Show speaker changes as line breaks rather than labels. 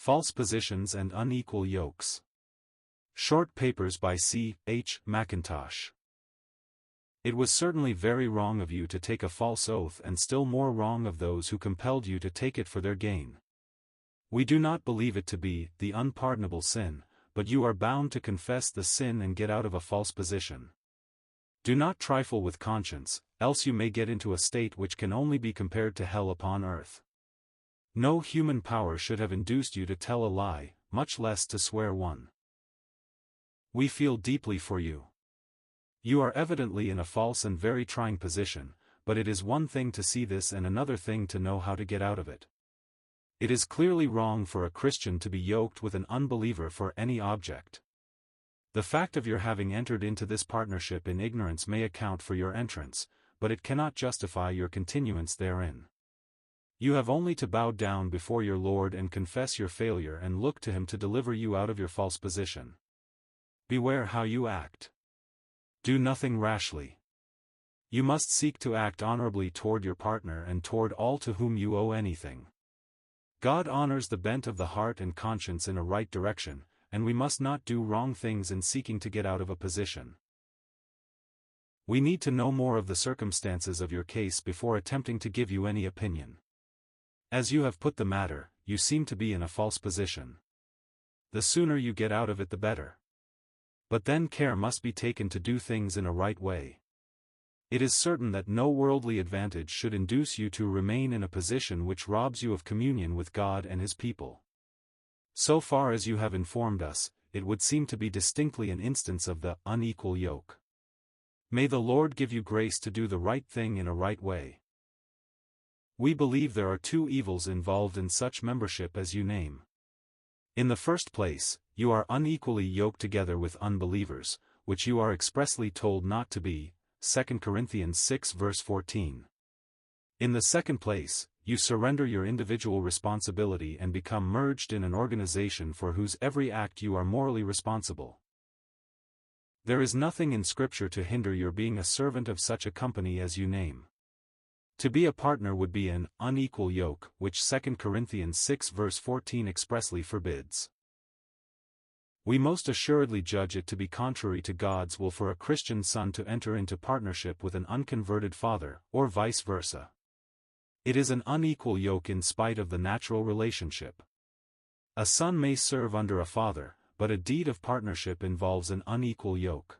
False Positions and Unequal Yokes. Short Papers by C.H. Mackintosh. It was certainly very wrong of you to take a false oath, and still more wrong of those who compelled you to take it for their gain. We do not believe it to be the unpardonable sin, but you are bound to confess the sin and get out of a false position. Do not trifle with conscience, else you may get into a state which can only be compared to hell upon earth. No human power should have induced you to tell a lie, much less to swear one. We feel deeply for you. You are evidently in a false and very trying position, but it is one thing to see this and another thing to know how to get out of it. It is clearly wrong for a Christian to be yoked with an unbeliever for any object. The fact of your having entered into this partnership in ignorance may account for your entrance, but it cannot justify your continuance therein. You have only to bow down before your Lord and confess your failure and look to Him to deliver you out of your false position. Beware how you act. Do nothing rashly. You must seek to act honorably toward your partner and toward all to whom you owe anything. God honors the bent of the heart and conscience in a right direction, and we must not do wrong things in seeking to get out of a position. We need to know more of the circumstances of your case before attempting to give you any opinion. As you have put the matter, you seem to be in a false position. The sooner you get out of it the better. But then care must be taken to do things in a right way. It is certain that no worldly advantage should induce you to remain in a position which robs you of communion with God and His people. So far as you have informed us, it would seem to be distinctly an instance of the unequal yoke. May the Lord give you grace to do the right thing in a right way. We believe there are two evils involved in such membership as you name. In the first place, you are unequally yoked together with unbelievers, which you are expressly told not to be, 2 Corinthians 6 verse 14. In the second place, you surrender your individual responsibility and become merged in an organization for whose every act you are morally responsible. There is nothing in Scripture to hinder your being a servant of such a company as you name. To be a partner would be an unequal yoke, which 2 Corinthians 6 verse 14 expressly forbids. We most assuredly judge it to be contrary to God's will for a Christian son to enter into partnership with an unconverted father, or vice versa. It is an unequal yoke in spite of the natural relationship. A son may serve under a father, but a deed of partnership involves an unequal yoke.